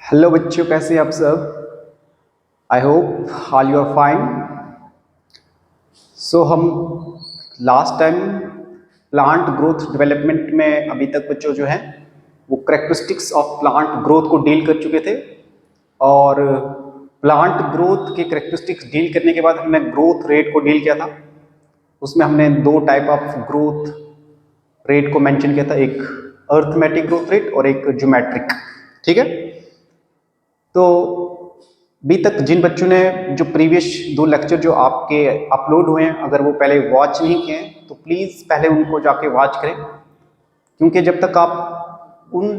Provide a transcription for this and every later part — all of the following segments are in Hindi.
हेलो बच्चों, कैसे हैं आप सब। I hope all you are fine. So हम last time plant growth development में अभी तक बच्चों जो हैं वो करेक्टरिस्टिक्स ऑफ प्लांट ग्रोथ को डील कर चुके थे। और प्लांट ग्रोथ के करेक्टरिस्टिक्स डील करने के बाद हमने ग्रोथ रेट को डील किया था। उसमें हमने दो टाइप ऑफ ग्रोथ रेट को मेंशन किया था, एक अर्थमेटिक ग्रोथ रेट और एक ज्योमेट्रिक। ठीक है, तो अभी तक जिन बच्चों ने जो प्रीवियस दो लेक्चर जो आपके अपलोड हुए हैं, अगर वो पहले वॉच नहीं किए हैं तो प्लीज़ पहले उनको जाके वॉच करें, क्योंकि जब तक आप उन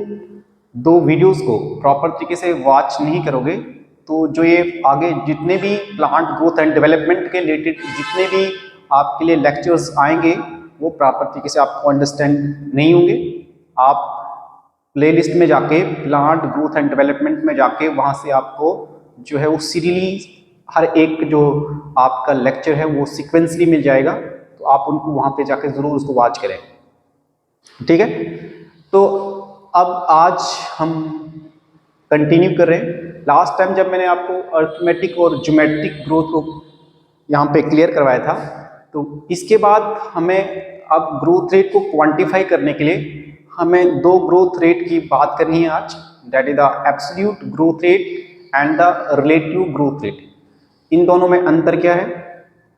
दो वीडियोस को प्रॉपर तरीके से वॉच नहीं करोगे तो जो ये आगे जितने भी प्लांट ग्रोथ एंड डेवलपमेंट के रिलेटेड जितने भी आपके लिए लेक्चर्स आएंगे वो प्रॉपर तरीके से आपको अंडरस्टैंड नहीं होंगे। आप प्लेलिस्ट में जाके प्लांट ग्रोथ एंड डेवलपमेंट में जाके वहाँ से आपको जो है वो सीरियली हर एक जो आपका लेक्चर है वो सीक्वेंसली मिल जाएगा, तो आप उनको वहाँ पे जाके ज़रूर उसको वॉच करें। ठीक है, तो अब आज हम कंटिन्यू कर रहे हैं। लास्ट टाइम जब मैंने आपको अर्थमेटिक और ज्योमेट्रिक ग्रोथ को यहाँ पे क्लियर करवाया था, तो इसके बाद हमें अब ग्रोथ रेट को क्वांटिफाई करने के लिए हमें दो ग्रोथ रेट की बात करनी है आज, that is the absolute growth rate and the relative growth rate. इन दोनों में अंतर क्या है,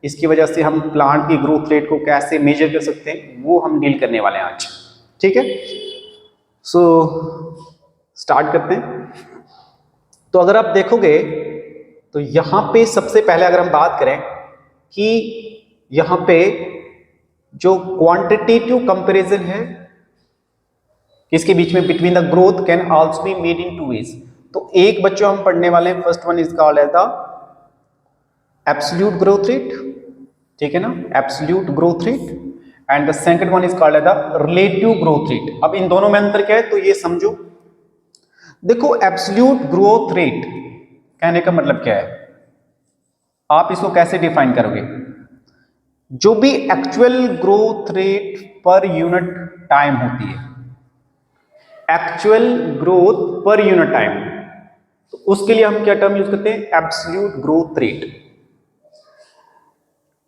इसकी वजह से हम प्लांट की ग्रोथ रेट को कैसे मेजर कर सकते हैं, वो हम डील करने वाले हैं आज। ठीक है, सो स्टार्ट करते हैं। तो अगर आप देखोगे तो यहाँ पे सबसे पहले अगर हम बात करें कि यहाँ पे जो क्वांटिटेटिव कंपैरिजन है इसके बीच में between the growth can also be made in two ways. तो एक बच्चों हम पढ़ने वाले हैं, first one is called as the absolute growth rate, ठीक है ना, absolute growth rate, and the second one is called as the relative growth rate. अब इन दोनों में अंतर क्या है तो ये समझो। देखो, एब्सोल्यूट ग्रोथ रेट कहने का मतलब क्या है, आप इसको कैसे डिफाइन करोगे, जो भी एक्चुअल ग्रोथ रेट पर यूनिट टाइम होती है, actual growth per unit time, तो उसके लिए हम क्या टर्म यूज करते हैं, एब्सोल्यूट ग्रोथ रेट।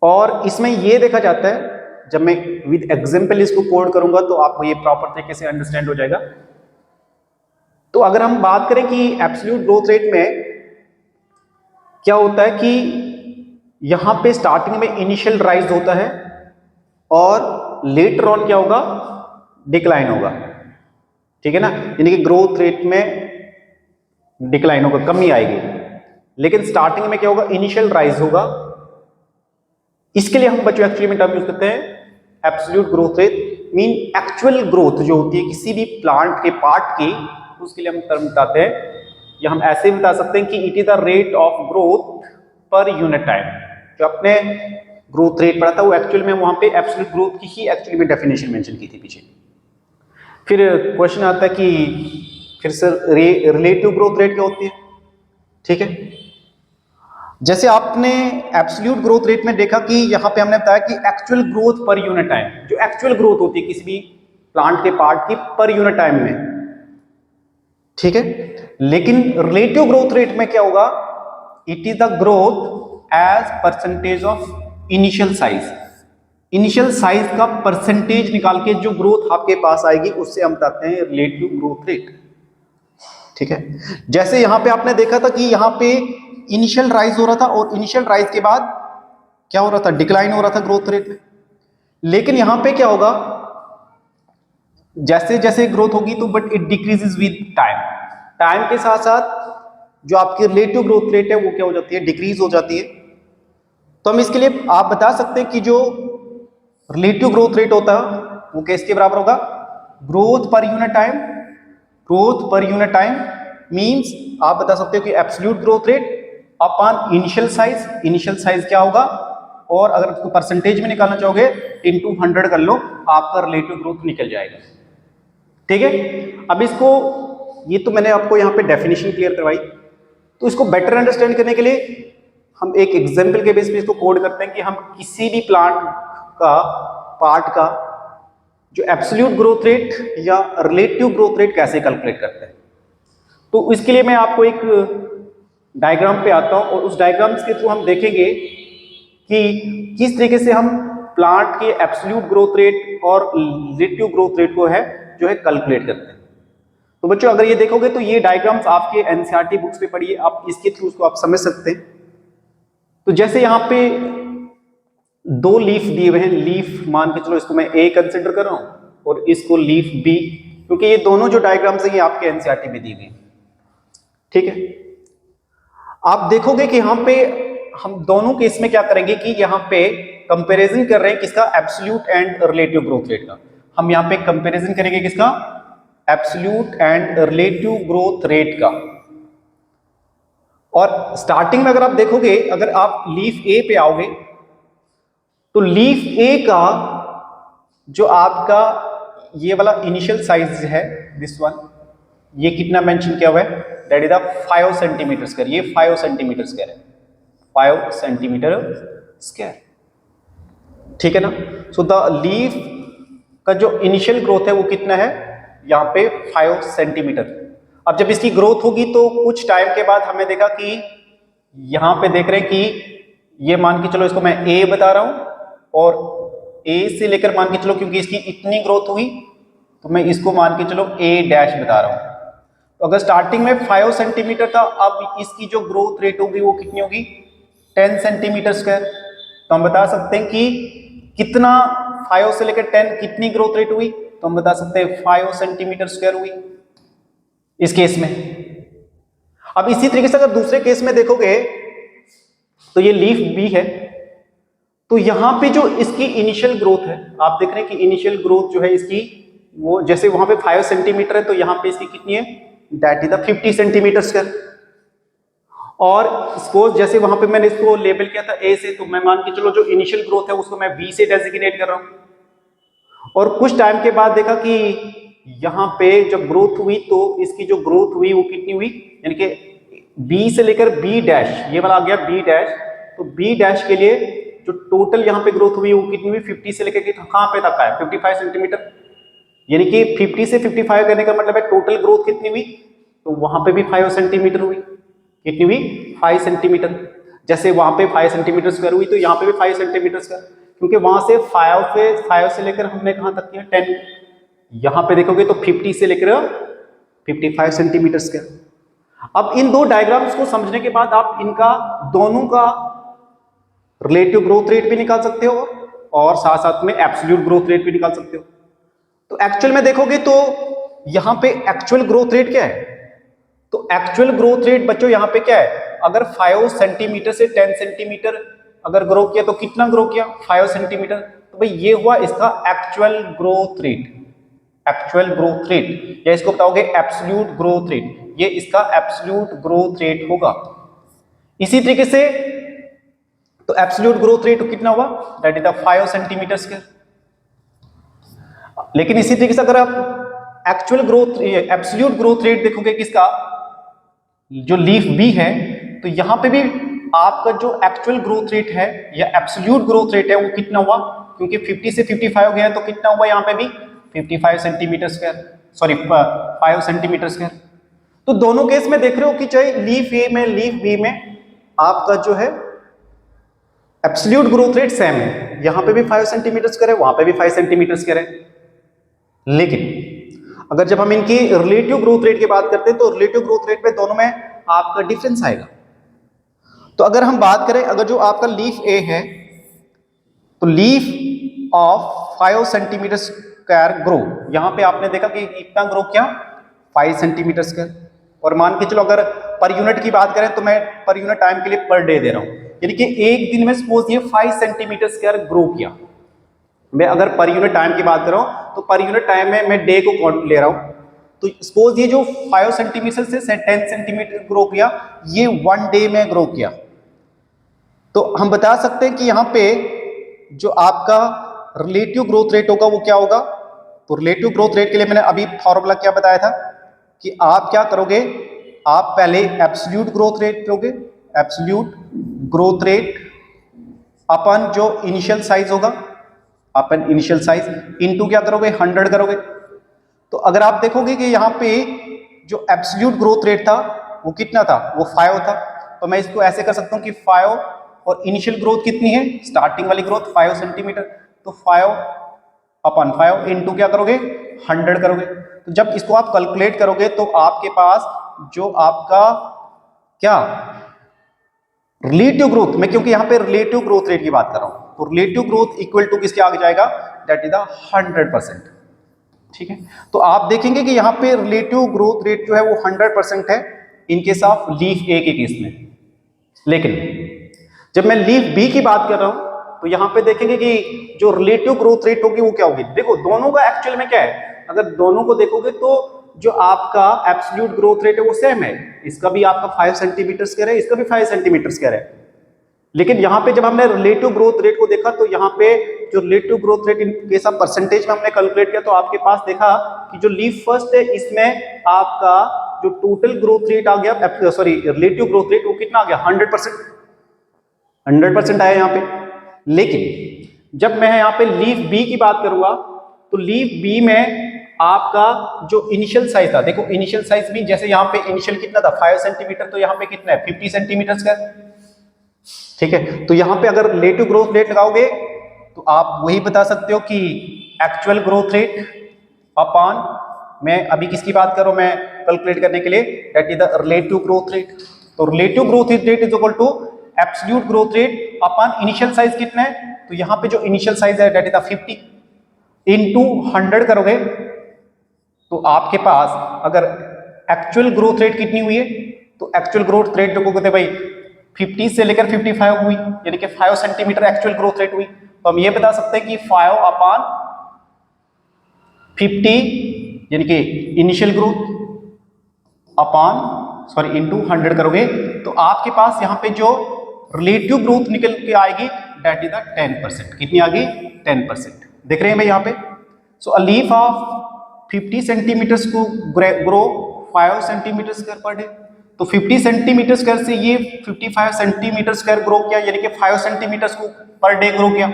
और इसमें यह देखा जाता है, जब मैं विद एग्जांपल इसको कोड करूंगा तो आपको ये प्रॉपर तरीके से अंडरस्टैंड हो जाएगा। तो अगर हम बात करें कि एब्सोल्यूट ग्रोथ रेट में क्या होता है कि यहां पे स्टार्टिंग में इनिशियल राइज होता है और लेटर ऑन क्या होगा, डिक्लाइन होगा। ठीक है ना, यानी कि ग्रोथ रेट में डिक्लाइन होगा, कमी आएगी, लेकिन स्टार्टिंग में क्या होगा, इनिशियल राइज होगा। इसके लिए हम बच्चों एक्चुअली में टर्म यूज करते हैं absolute growth rate, mean actual growth जो होती है किसी भी प्लांट के पार्ट की, उसके लिए हम टर्म बताते हैं, या हम ऐसे भी बता सकते हैं कि it is the rate of growth per unit time. जो अपने ग्रोथ रेट पढ़ा था वो एक्चुअल में वहां पे एब्सोल्यूट ग्रोथ की ही एक्चुअली में डेफिनेशन मेंशन की थी पीछे। फिर क्वेश्चन आता है कि फिर सर रिलेटिव ग्रोथ रेट क्या होती है। ठीक है, जैसे आपने एब्सोल्यूट ग्रोथ रेट में देखा कि यहां पे हमने बताया कि actual growth per unit time, जो एक्चुअल ग्रोथ होती है किसी भी प्लांट के पार्ट की पर यूनिट टाइम में। ठीक है, लेकिन रिलेटिव ग्रोथ रेट में क्या होगा, it is the growth as percentage of initial size. Initial size का परसेंटेज निकाल के जो ग्रोथ आपके पास आएगी उससे हम बताते हैं रिलेटिव ग्रोथ रेट। ठीक है, जैसे यहां पे आपने देखा था कि यहां पे इनिशियल राइज हो रहा था और इनिशियल राइज के बाद क्या हो रहा था, डिक्लाइन हो रहा था ग्रोथ रेट में। लेकिन यहां पे क्या होगा, जैसे जैसे ग्रोथ होगी तो but it decreases with time, time के साथ साथ जो आपकी रिलेटिव ग्रोथ रेट है वो क्या हो जाती है, डिक्रीज हो जाती है। तो हम इसके लिए आप बता सकते हैं कि जो रिलेटिव ग्रोथ रेट होता है वो किसके बराबर होगा, growth per unit time. Growth per unit time means आप बता सकते हो कि absolute growth rate upon initial size. Initial size क्या होगा, और अगर उसको परसेंटेज में निकालना चाहोगे इनटू 100 कर लो, आपका रिलेटिव ग्रोथ निकल जाएगा। ठीक है, अब इसको, ये तो मैंने आपको यहाँ पे डेफिनेशन क्लियर करवाई, तो इसको बेटर अंडरस्टैंड करने के लिए हम एक एग्जांपल के बेस पे इसको कोड करते हैं कि हम किसी भी प्लांट का पार्ट का जो एब्सोल्यूट ग्रोथ रेट या रिलेटिव ग्रोथ रेट कैसे कैलकुलेट करते हैं। तो इसके लिए मैं आपको एक डायग्राम पे आता हूं और उस डायग्राम्स के थ्रू हम देखेंगे कि किस तरीके से हम प्लांट के एब्सोल्यूट ग्रोथ रेट और रिलेटिव ग्रोथ रेट को है जो है कैलकुलेट करते हैं। तो बच्चों अगर ये देखोगे तो ये डायग्राम्स आपके एनसीईआरटी बुक्स पे पढ़िए, आप इसके थ्रू उसको आप समझ सकते हैं। तो जैसे यहाँ पे दो लीफ दिए हुए हैं, लीफ मान के चलो इसको मैं ए कंसिडर कर रहा हूं और इसको लीफ बी, क्योंकि ये दोनों जो डायग्राम्स हैं ये आपके एनसीईआरटी में दी हुई हैं, ठीक है। आप देखोगे कि यहाँ पे हम दोनों केस में क्या करेंगे कि यहाँ पे कंपैरिजन कर रहे हैं किसका, absolute and relative growth rate का। हम यहाँ पे कंपैरिजन करेंगे किसका, absolute and relative growth rate का। और स्टार्टिंग में अगर आप देखोगे, अगर आप लीफ ए पे आओगे तो लीफ ए का जो आपका ये वाला इनिशियल साइज है, दिस वन, ये कितना मेंशन किया हुआ है, that is the 5 centimetre square. ये 5 सेंटीमीटर स्क्वायर है, 5 सेंटीमीटर स्क्वायर, ठीक है ना। सो द लीफ का जो इनिशियल ग्रोथ है वो कितना है, यहाँ पे 5 सेंटीमीटर। अब जब इसकी ग्रोथ होगी तो कुछ टाइम के बाद हमें देखा कि यहाँ पे देख रहे हैं कि ये मान के चलो इसको मैं ए बता रहा हूं और ए से लेकर मान के चलो, क्योंकि इसकी इतनी ग्रोथ हुई तो मैं इसको मान के चलो ए डैश बता रहा हूं। तो अगर स्टार्टिंग में 5 सेंटीमीटर था, अब इसकी जो ग्रोथ रेट होगी वो कितनी होगी, 10 सेंटीमीटर स्क्वायर। तो हम बता सकते हैं कि कितना 5 से लेकर 10 कितनी ग्रोथ रेट हुई, तो हम बता सकते हैं 5 सेंटीमीटर स्क्वायर हुई इस केस में। अब इसी तरीके से अगर दूसरे केस में देखोगे तो ये लीफ बी है, तो यहां पे जो इसकी इनिशियल ग्रोथ है, आप देख रहे हैं कि इनिशियल ग्रोथ जो है इसकी, वो जैसे वहां पे 5 सेंटीमीटर है तो यहां पे इसकी कितनी है, that is the 50 centimetre square. और सपोज जैसे वहां पे मैंने इसको लेबल किया था ए से, तो मैं मान के चलो जो इनिशियल ग्रोथ है उसको मैं बी से डेजिग्नेट कर रहा हूं। और कुछ टाइम के बाद देखा कि यहां पे जब ग्रोथ हुई तो इसकी जो ग्रोथ हुई वो कितनी हुई, यानी कि बी से लेकर बी डैश, ये वाला आ गया बी डैश, तो बी डैश के लिए जो टोटल यहां पे ग्रोथ हुई वो कितनी हुई, 50 से लेकर कहां पे तक आया, 55 सेंटीमीटर। यानी कि 50 से 55 करने का मतलब है टोटल ग्रोथ कितनी हुई, तो वहां पे भी 5 सेंटीमीटर हुई। कितनी हुई, 5 सेंटीमीटर। जैसे वहां पे 5 सेंटीमीटर स्क्वायर हुई तो यहाँ पे भी 5 सेंटीमीटर स्क्वायर, क्योंकि वहां से 5 से लेकर हमने कहां तक किया 10, यहां पे देखोगे तो 50 से लेकर 55 सेंटीमीटर स्क्वायर। अब इन दो डायग्राम्स को समझने के बाद आप इनका दोनों का रिलेटिव ग्रोथ रेट भी निकाल सकते हो और साथ साथ में एब्सोल्यूट ग्रोथ रेट भी निकाल सकते हो। तो एक्चुअल में देखोगे तो यहां पे एक्चुअल ग्रोथ रेट क्या है, तो एक्चुअल ग्रोथ रेट बच्चों यहां पे क्या है, अगर 5 सेंटीमीटर से 10 सेंटीमीटर अगर ग्रो किया तो कितना ग्रो किया, 5 सेंटीमीटर। तो भाई ये हुआ इसका actual growth rate, actual growth rate, या इसको बताओगे एब्सोल्यूट ग्रोथ रेट, ये इसका एब्सोल्यूट ग्रोथ रेट होगा। इसी तरीके से तो एब्सोल्यूट ग्रोथ रेट कितना हुआ, that is the 5 centimetre square. लेकिन इसी तरीके से अगर आप actual growth, absolute growth rate देखोगे किसका, जो लीफ बी है, तो यहां पे भी आपका जो एक्चुअल ग्रोथ रेट है या एब्सोल्यूट ग्रोथ रेट है वो कितना हुआ, क्योंकि 50 से 55 गया तो कितना हुआ यहां पे भी 55 centimetre square, sorry 5 centimetre square. तो दोनों केस में देख रहे हो कि चाहे लीफ ए में लीफ बी में आपका जो है एब्सोल्यूट ग्रोथ रेट सेम है, यहां पे भी 5 सेंटीमीटर स्क्वायर है, वहां पे भी 5 सेंटीमीटर स्क्वायर है। लेकिन अगर जब हम इनकी रिलेटिव ग्रोथ रेट की बात करते हैं तो रिलेटिव ग्रोथ रेट में दोनों में आपका डिफरेंस आएगा। तो अगर हम बात करें, अगर जो आपका लीफ ए है तो leaf of 5 centimetre square grow, यहां पे आपने देखा कि इतना ग्रो किया 5 सेंटीमीटर स्क्वायर। और मान के चलो अगर पर यूनिट की बात करें तो मैं पर यूनिट टाइम के लिए पर डे दे रहा हूं, यानी कि एक दिन में सपोज ये 5 सेंटीमीटर स्क्वायर ग्रो किया। मैं अगर पर यूनिट टाइम की बात कर रहा हूं तो पर यूनिट टाइम में मैं डे को काउंट ले रहा हूं, तो सपोज ये जो 5 सेंटीमीटर से 10 सेंटीमीटर ग्रो किया, ये 1 डे में ग्रो किया। तो हम बता सकते हैं कि यहां पे जो आपका रिलेटिव ग्रोथ रेट होगा वो क्या होगा। तो रिलेटिव ग्रोथ रेट के लिए मैंने अभी फॉर्मूला क्या बताया था कि आप क्या करोगे, आप पहले एब्सोल्यूट ग्रोथ रेट लोगे, एब्सोल्यूट ग्रोथ रेट अपन जो इनिशियल साइज होगा, अपन इनिशियल साइज इनटू क्या करोगे 100 करोगे। तो अगर आप देखोगे कि यहाँ पे जो एब्सोल्यूट ग्रोथ रेट था वो कितना था, वो 5 था। तो मैं इसको ऐसे कर सकता हूँ कि 5 और इनिशियल ग्रोथ कितनी है, स्टार्टिंग वाली ग्रोथ 5 सेंटीमीटर, तो 5/5 इंटू क्या करोगे, 100 करोगे। तो जब इसको आप कैलकुलेट करोगे तो आपके पास जो आपका क्या रिलेटिव ग्रोथ, मैं क्योंकि यहां पे रिलेटिव ग्रोथ रेट की बात कर रहा हूं, तो रिलेटिव ग्रोथ इक्वल टू किसके आगे जाएगा, दैट इज द 100%। ठीक है, तो आप देखेंगे कि यहां पे रिलेटिव ग्रोथ रेट जो है वो 100% है इन केस ऑफ लीफ ए के केस में। लेकिन जब मैं लीफ बी की बात कर रहा हूं तो यहां पे देखेंगे कि जो रिलेटिव ग्रोथ रेट होगी वो क्या होगी। देखो दोनों का एक्चुअल में क्या है, अगर दोनों को देखोगे तो जो आपका एब्सोल्यूट ग्रोथ रेट है वो सेम है, इसका भी आपका 5 सेंटीमीटर स्क्वायर है, इसका भी 5 सेंटीमीटर स्क्वायर है। लेकिन यहां पे जब हमने रिलेटिव ग्रोथ रेट को देखा तो यहां पे जो relative growth rate in case of percentage में हमने कैलकुलेट किया तो आपके पास देखा कि जो लीफ फर्स्ट है इसमें आपका जो टोटल ग्रोथ रेट आ गया, सॉरी रिलेटिव ग्रोथ रेट वो कितना आ गया, 100% आया यहाँ पे। लेकिन जब मैं यहाँ पे लीफ बी की बात करूंगा तो लीफ बी में आपका जो इनिशियल साइज था, देखो इनिशियल साइज भी जैसे यहाँ पे इनिशियल कितना था 5 सेंटीमीटर, तो यहाँ पे कितना है 50 सेंटीमीटर का। ठीक है, तो यहाँ पे अगर रिलेटिव ग्रोथ रेट लगाओगे तो आप वही बता सकते हो कि एक्चुअल ग्रोथ रेट अपॉन, मैं अभी किसकी बात कर रहा हूं, मैं कैलकुलेट करने के लिए, that is the relative growth rate. तो relative growth rate is equal to absolute growth rate upon initial size कितना है, तो यहाँ पे जो इनिशियल साइज है दैट इज द 50 इंटू 100 करोगे तो आपके पास अगर एक्चुअल ग्रोथ रेट कितनी हुई है, तो एक्चुअल ग्रोथ रेट देखोगे तो भाई 50 से लेकर 55 हुई, यानी कि 5 सेंटीमीटर एक्चुअल ग्रोथ रेट हुई। तो हम ये बता सकते हैं कि 5/50 यानी कि इनिशियल ग्रोथ इंटू 100 करोगे तो आपके पास यहाँ पे जो रिलेटिव ग्रोथ निकल के आएगी दैट इज द 10%। कितनी आ गई, 10%। देख रहे हैं भाई यहाँ पे। सो अ लीफ ऑफ 50 सेंटीमीटर को grow 5 centimetre square per day, तो 50 सेंटीमीटर स्क्वायर से ये 55 सेंटीमीटर स्क्वायर ग्रो किया, यानी कि 5 सेंटीमीटर को पर डे ग्रो किया।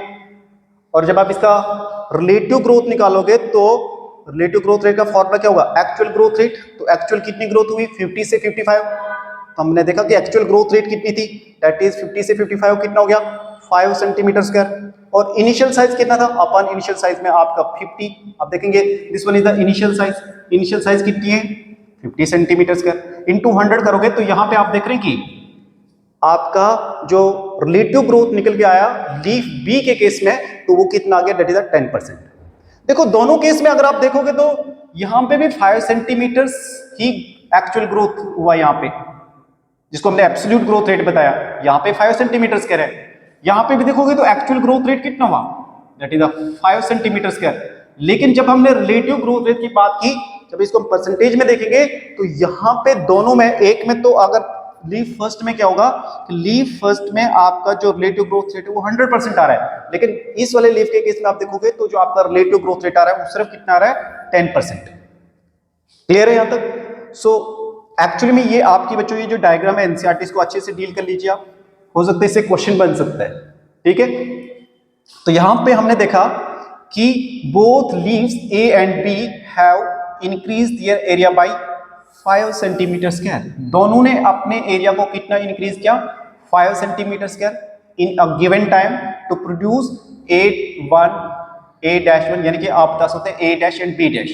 और जब आप इसका रिलेटिव ग्रोथ निकालोगे तो रिलेटिव ग्रोथ रेट का फॉर्मूला क्या होगा, एक्चुअल ग्रोथ रेट। तो एक्चुअल कितनी ग्रोथ हुई 50 से 55, तो हमने देखा कि एक्चुअल ग्रोथ रेट कितनी थी, दैट इज 50 से 55 कितना हो गया 5 सेंटीमीटर स्क्वायर। और इनिशियल साइज कितना था, अपन इनिशियल साइज में आपका 50, आप देखेंगे this one is the initial size, initial size कितनी है 50 सेंटीमीटर स्क्वायर इंटू 100 करोगे तो यहाँ पे आप देख रहे हैं कि आपका जो रिलेटिव ग्रोथ निकल के आया लीफ बी के केस में, तो वो कितना आ गया, दैट इज 10%। देखो दोनों केस में अगर आप देखोगे तो यहां पे भी 5 सेंटीमीटर ही एक्चुअल ग्रोथ हुआ, यहाँ पे जिसको हमने एब्सोल्यूट ग्रोथ रेट बताया, यहाँ पे 5 सेंटीमीटर स्क्वायर है। यहाँ पे भी देखोगे तो एक्चुअल ग्रोथ रेट कितना हुआ, दैट इज 5 सेंटीमीटर स्क्वायर। लेकिन जब हमने रिलेटिव ग्रोथ रेट की बात की, जब इसको हम परसेंटेज में देखेंगे तो यहाँ पे दोनों में, एक में तो अगर लीफ फर्स्ट में क्या होगा कि लीफ फर्स्ट में आपका जो रिलेटिव ग्रोथ रेट है वो 100% आ रहा है, लेकिन इस वाले लीफ के केस में आप देखोगे तो जो आपका रिलेटिव ग्रोथ रेट आ रहा है वो सिर्फ कितना आ रहा है 10%। क्लियर है यहां तक। सो एक्चुअली में ये आपकी बच्चों ये जो डायग्राम है एनसीईआरटी को अच्छे से डील कर लीजिए आप, हो सकता है इससे क्वेश्चन बन सकता है। ठीक है, तो यहां पे हमने देखा कि both leaves A and B have increase their area by 5 centimetre square. दोनों ने अपने एरिया को कितना इंक्रीज किया 5 centimetre square in a given time to produce A1 यानी कि आप बता सकते हैं A' एंड B'।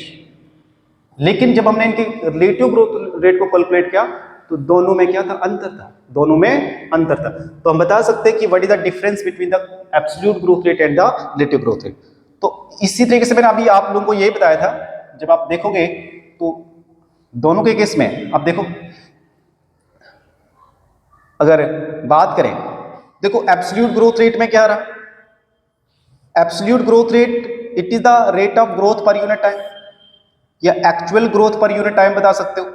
लेकिन जब हमने इनके रिलेटिव ग्रोथ रेट को कैलकुलेट किया तो दोनों में क्या था, अंतर था, दोनों में अंतर था। तो हम बता सकते हैं कि what is the difference between the absolute growth rate and the relative growth rate. तो इसी तरीके से मैंने अभी आप लोगों को यही बताया था, जब आप देखोगे तो दोनों के केस में अब देखो, अगर बात करें, देखो एब्सोल्यूट ग्रोथ रेट में क्या रहा, absolute growth rate it is the rate of growth per unit time, या actual growth per unit time बता सकते हो।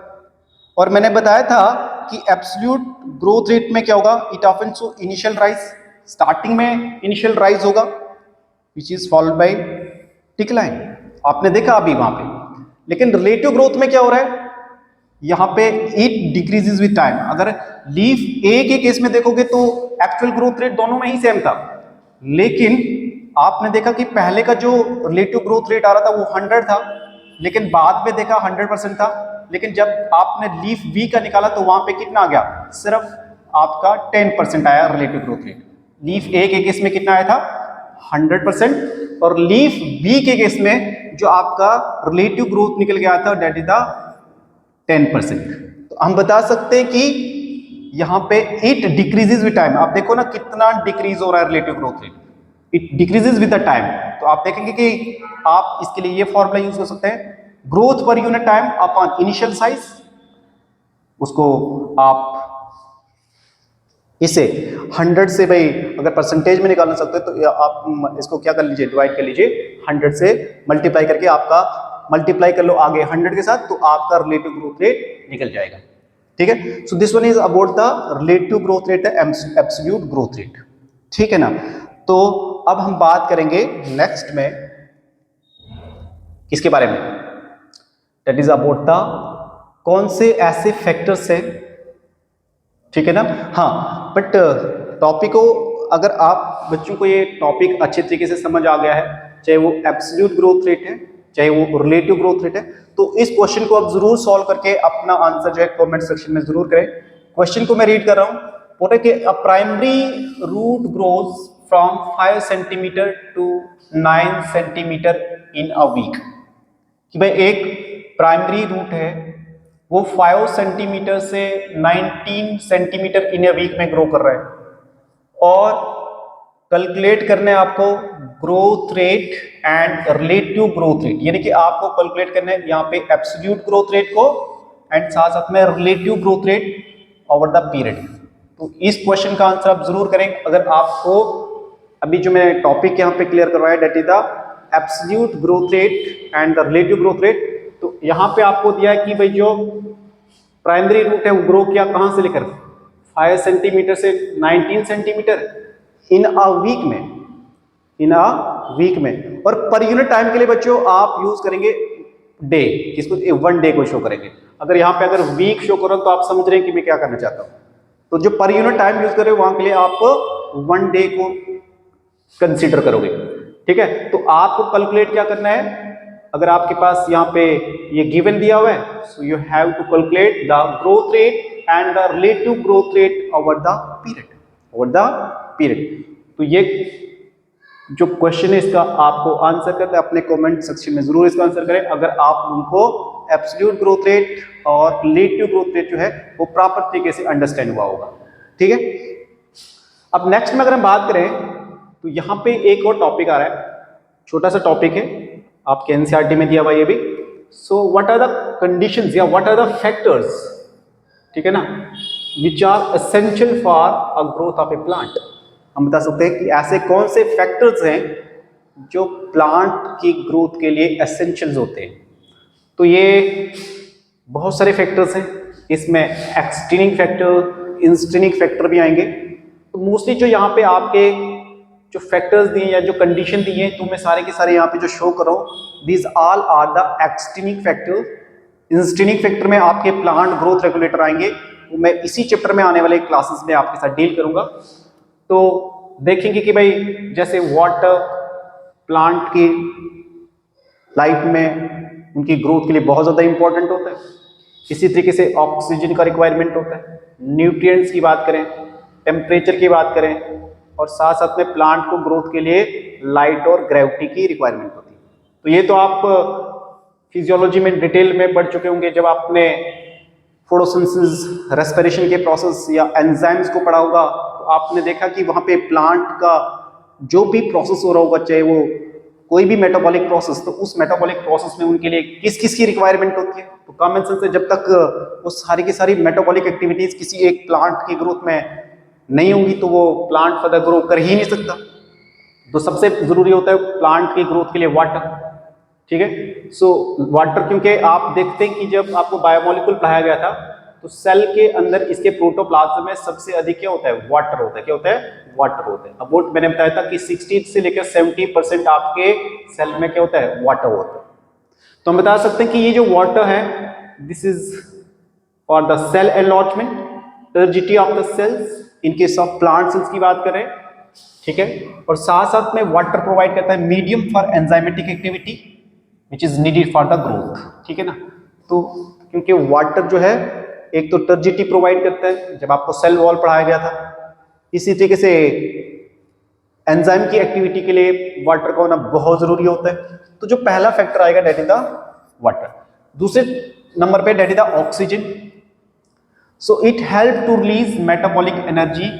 और मैंने बताया था कि एब्सोल्यूट ग्रोथ रेट में क्या होगा, it often show initial rise, starting में इनिशियल राइज होगा which is followed by decline, आपने देखा अभी वहां पे। लेकिन रिलेटिव ग्रोथ में क्या हो रहा है, यहाँ पे इट डिक्रीजेस विद टाइम। अगर लीफ ए के केस में देखोगे तो एक्चुअल ग्रोथ रेट दोनों में ही सेम था, लेकिन आपने देखा कि पहले का जो रिलेटिव ग्रोथ रेट आ रहा था वो 100 था, लेकिन बाद में देखा 100% था, लेकिन जब आपने लीफ बी का निकाला तो वहां पे कितना आ गया, सिर्फ आपका 10% आया रिलेटिव ग्रोथ रेट। लीफ ए के केस में कितना आया था 100%, और लीफ बी के केस में जो आपका रिलेटिव ग्रोथ निकल गया था दैट इज द 10%। तो हम बता सकते हैं कि यहाँ पे इट डिक्रीजेज विद टाइम। आप देखो ना कितना डिक्रीज हो रहा है relative growth rate, it decreases with the time. तो आप देखेंगे कि आप इसके लिए ये फॉर्मूला यूज कर सकते हैं, growth per unit time upon initial size. उसको आप इसे 100 से, भाई अगर परसेंटेज में निकालना सकते हैं तो आप इसको क्या कर लीजिए, डिवाइड कर लीजिए 100 से, मल्टीप्लाई करके आपका मल्टीप्लाई कर लो आगे 100 के साथ, तो आपका रिलेटिव ग्रोथ रेट निकल जाएगा। ठीक है, so this one is about the relative growth rate, absolute growth rate. ठीक है ना। तो अब हम बात करेंगे नेक्स्ट में किसके बारे में, दैट इज अबाउट द कौन से ऐसे फैक्टर्स हैं, ठीक है ना। हाँ, बट टॉपिक को अगर आप बच्चों को ये टॉपिक अच्छे तरीके से समझ आ गया है, चाहे वो एब्सोल्यूट ग्रोथ रेट है चाहे वो रिलेटिव ग्रोथ रेट है, तो इस क्वेश्चन को आप जरूर सॉल्व करके अपना आंसर जो है कमेंट सेक्शन में जरूर करें। क्वेश्चन को मैं रीड कर रहा हूं, बोले कि a primary root grows from 5 centimetre to 9 centimetre in a week. कि भाई एक प्राइमरी रूट है वो 5 सेंटीमीटर से 19 सेंटीमीटर इन ए वीक में ग्रो कर रहा है, और कैलकुलेट करना है आपको growth rate and relative growth rate, यानी कि आपको कैलकुलेट करना है यहाँ पे एब्सोल्यूट ग्रोथ रेट को एंड साथ साथ में relative growth rate over the period. तो इस क्वेश्चन का आंसर आप जरूर करें। अगर आपको अभी जो मैं टॉपिक यहाँ पे क्लियर करवाया that is the absolute growth rate and the relative growth rate, तो यहाँ पे आपको दिया है कि भाई जो प्राइमरी रूट है वो ग्रो किया कहां से लेकर 5 सेंटीमीटर से 19 सेंटीमीटर इन अ वीक में, इन अ वीक में। और पर यूनिट टाइम के लिए बच्चों आप यूज करेंगे डे, किसको, 1 डे को शो करेंगे। अगर यहाँ पे अगर वीक शो करो तो आप समझ रहे हैं कि मैं क्या करना चाहता हूँ। तो जो पर यूनिट टाइम यूज करें वहां के लिए आप 1 डे को कंसीडर करोगे। ठीक है, तो आपको कैलकुलेट क्या करना है, अगर आपके पास यहाँ पे ये गिवन दिया हुआ है, so you have to calculate the growth rate and the relative growth rate over the period, over the period. तो ये जो क्वेश्चन है इसका आपको आंसर करना है, अपने कमेंट सेक्शन में जरूर इसका आंसर करें अगर आप उनको एब्सोल्यूट ग्रोथ रेट और रिलेटिव ग्रोथ रेट जो है वो प्रॉपर तरीके से अंडरस्टैंड हुआ होगा। ठीक है, अब नेक्स्ट में अगर हम बात करें तो यहाँ पे एक और टॉपिक आ रहा है, छोटा सा टॉपिक है, आपके एनसीईआरटी में दिया हुआ ये भी। So what are the conditions या व्हाट आर द फैक्टर्स, ठीक है ना, which are essential for a growth of a plant. हम बता सकते हैं कि ऐसे कौन से फैक्टर्स हैं जो प्लांट की ग्रोथ के लिए एसेंशियल्स होते हैं। तो ये बहुत सारे फैक्टर्स हैं, इसमें एक्सटीनिंग फैक्टर, इंस्टीनिंग फैक्टर भी आएंगे। तो मोस्टली जो यहाँ पे आपके जो फैक्टर्स दिए या जो कंडीशन दी है तो मैं सारे के सारे यहाँ पे जो शो कर रहा हूँ, these all are the extrinsic factor. Intrinsic factor में आपके प्लांट ग्रोथ रेगुलेटर आएंगे, तो मैं इसी चैप्टर में आने वाले क्लासेस में आपके साथ डील करूंगा। तो देखेंगे कि भाई जैसे वाटर प्लांट की लाइफ में उनकी ग्रोथ के लिए बहुत ज़्यादा इंपॉर्टेंट होता है, इसी तरीके से ऑक्सीजन का रिक्वायरमेंट होता है, न्यूट्रिएंट्स की बात करें, टेम्परेचर की बात करें, और साथ साथ में प्लांट को ग्रोथ के लिए लाइट और ग्रेविटी की रिक्वायरमेंट होती है। तो ये तो आप फिजियोलॉजी में डिटेल में पढ़ चुके होंगे जब आपने फोटोसिंथेसिस, रेस्पिरेशन के प्रोसेस या एंजाइम्स को पढ़ा होगा, तो आपने देखा कि वहां पे प्लांट का जो भी प्रोसेस हो रहा होगा, चाहे वो कोई भी मेटाबॉलिक प्रोसेस, तो उस मेटाबॉलिक प्रोसेस में उनके लिए किस किस की रिक्वायरमेंट होती है। तो कॉमन सेंस से जब तक वो सारी की सारी मेटाबॉलिक एक्टिविटीज किसी एक प्लांट की ग्रोथ में नहीं होंगी तो वो प्लांट फर्दर ग्रो कर ही नहीं सकता। तो सबसे जरूरी होता है प्लांट की ग्रोथ के लिए वाटर। ठीक है, सो वाटर, क्योंकि आप देखते हैं कि जब आपको बायोमोलिक्यूल पढ़ाया गया था तो सेल के अंदर इसके प्रोटोप्लाज्म में सबसे अधिक क्या होता है, वाटर होता है। क्या होता है, वाटर होता है। अबाउट मैंने बताया था कि 60 से लेकर 70% आपके सेल में क्या होता है, वाटर होता है। तो हम बता सकते हैं कि ये जो वाटर है this is for the cell enlargement, turgidity of the cells, in case of plant cells की बात करें। ठीक है, और साथ साथ में वाटर प्रोवाइड करता है medium for enzymatic activity, which is needed for the growth, ठीक है ना। तो क्योंकि वाटर जो है एक तो टर्जिडिटी प्रोवाइड करता है, जब आपको सेल वॉल पढ़ाया गया था, इसी तरीके से एंजाइम की एक्टिविटी के लिए वाटर का होना बहुत जरूरी होता है। तो जो पहला फैक्टर आएगा डेट इज द वाटर। दूसरे नंबर पे that is the oxygen. So it help to release metabolic energy.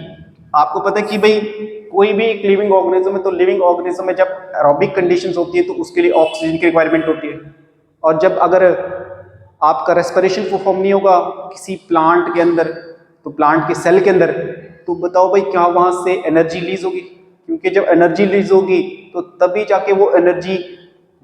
आपको पता है कि भाई कोई भी एक लिविंग ऑर्गेनिज्म है, तो लिविंग ऑर्गेनिज्म में जब एरोबिक कंडीशंस होती है तो उसके लिए ऑक्सीजन की रिक्वायरमेंट होती है। और जब अगर आपका रेस्पिरेशन परफॉर्म नहीं होगा किसी प्लांट के अंदर, तो प्लांट के सेल के अंदर, तो बताओ भाई क्या वहां से एनर्जी रिलीज होगी? क्योंकि जब एनर्जी रिलीज होगी तो तभी जाके वो एनर्जी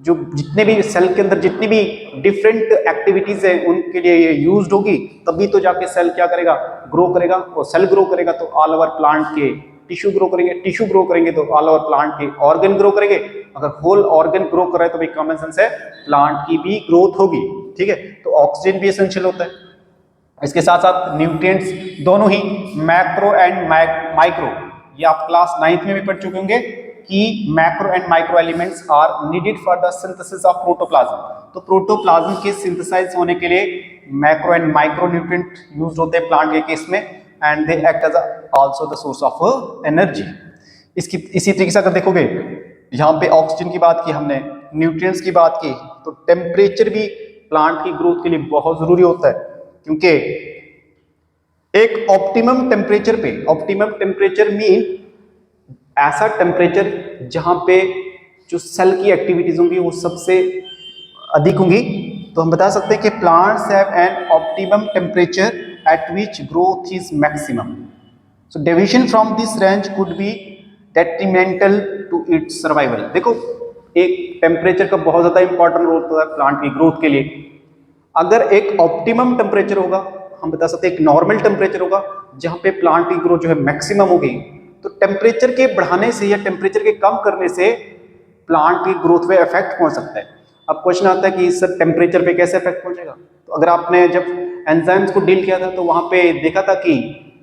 जो जितने भी सेल के अंदर जितनी भी डिफरेंट एक्टिविटीज है उनके लिए ये यूज्ड होगी, तभी तो जाके सेल क्या करेगा, ग्रो करेगा। और सेल ग्रो करेगा तो ऑल ओवर प्लांट के टिश्यू ग्रो करेंगे, टिश्यू ग्रो करेंगे तो ऑल ओवर प्लांट के ऑर्गन ग्रो करेंगे। अगर होल ऑर्गन ग्रो कर रहा है तो भाई कॉमन सेंस है प्लांट की भी ग्रोथ होगी, ठीक है। तो ऑक्सीजन भी एसेंशियल होता है। इसके साथ साथ न्यूट्रिएंट्स दोनों ही मैक्रो एंड माइक्रो, ये आप क्लास 9th में भी पढ़ चुके होंगे कि macro and micro elements are needed for the synthesis of protoplasm. तो प्रोटोप्लाज्म के सिंथेसाइज होने के लिए macro and micro nutrient used होते हैं प्लांट के केस में, and they act as also the source of energy. इसी तरीके से अगर देखोगे यहाँ पे ऑक्सीजन की बात की हमने, न्यूट्रिएंट्स की बात की, तो टेम्परेचर भी प्लांट की ग्रोथ के लिए बहुत जरूरी होता है। क्योंकि एक ऑप्टिमम टेम्परेचर मीन ऐसा टेम्परेचर जहां पे जो सेल की एक्टिविटीज होंगी वो सबसे अधिक होंगी। तो हम बता सकते हैं कि plants have an optimum temperature at which growth is maximum. So deviation from this range could be detrimental to its survival. देखो एक टेम्परेचर का बहुत ज्यादा इंपॉर्टेंट रोल होता है प्लांट की ग्रोथ के लिए। अगर एक ऑप्टिमम टेम्परेचर होगा, हम बता सकते हैं एक नॉर्मल टेम्परेचर होगा जहां पे प्लांट की ग्रोथ जो है मैक्सिमम होगी, तो टेम्परेचर के बढ़ाने से या टेम्परेचर के कम करने से प्लांट की ग्रोथ पे इफेक्ट पहुंच सकता है। अब क्वेश्चन आता है कि सर टेम्परेचर पे कैसे इफेक्ट पहुंचेगा? तो अगर आपने जब एंजाइम्स को डील किया था तो वहां पे देखा था कि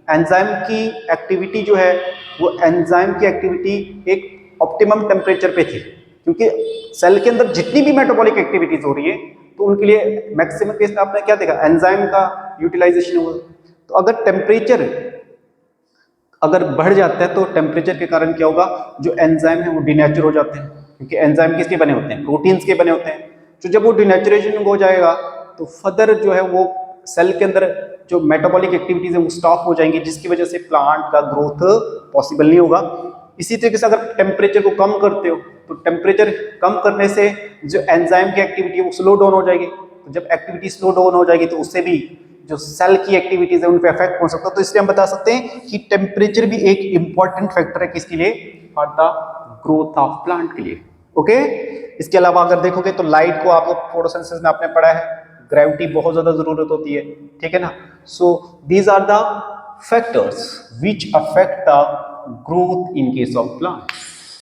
एंजाइम की एक्टिविटी जो है वो एंजाइम की एक्टिविटी एक ऑप्टिमम टेम्परेचर पे थी, क्योंकि सेल के अंदर जितनी भी मेटाबॉलिक एक्टिविटीज हो रही है तो उनके लिए मैक्सिमम केस में आपने क्या देखा, एंजाइम का यूटिलाइजेशन हुआ। तो अगर टेम्परेचर अगर बढ़ जाता है तो टेम्परेचर के कारण क्या होगा, जो एंजाइम है वो डिनेचर हो जाते हैं, क्योंकि एंजाइम किसके बने होते हैं, प्रोटीन्स के बने होते हैं। तो जब वो डिनेचरेशन हो जाएगा तो फर्दर जो है वो सेल के अंदर जो मेटाबॉलिक एक्टिविटीज है वो स्टॉप हो जाएंगी, जिसकी वजह से प्लांट का ग्रोथ पॉसिबल नहीं होगा। इसी तरीके से अगर टेम्परेचर को कम करते हो तो टेम्परेचर कम करने से जो एंजाइम की एक्टिविटी है वो स्लो डाउन हो जाएगी। तो जब एक्टिविटी स्लो डाउन हो जाएगी तो उससे भी जो सेल की एक्टिविटीज है उन पे इफेक्ट पहुंच सकता है। तो इसलिए हम बता सकते हैं कि टेम्परेचर भी एक इंपॉर्टेंट फैक्टर है किसके लिए, for the growth of plant के लिए। ओके, इसके अलावा अगर देखोगे तो लाइट को आप लोग फोटोसिंथेसिस में आपने पढ़ा है, ग्रेविटी बहुत ज्यादा जरूरत होती है, ठीक है ना। So these are the factors which affect the growth in case of plant.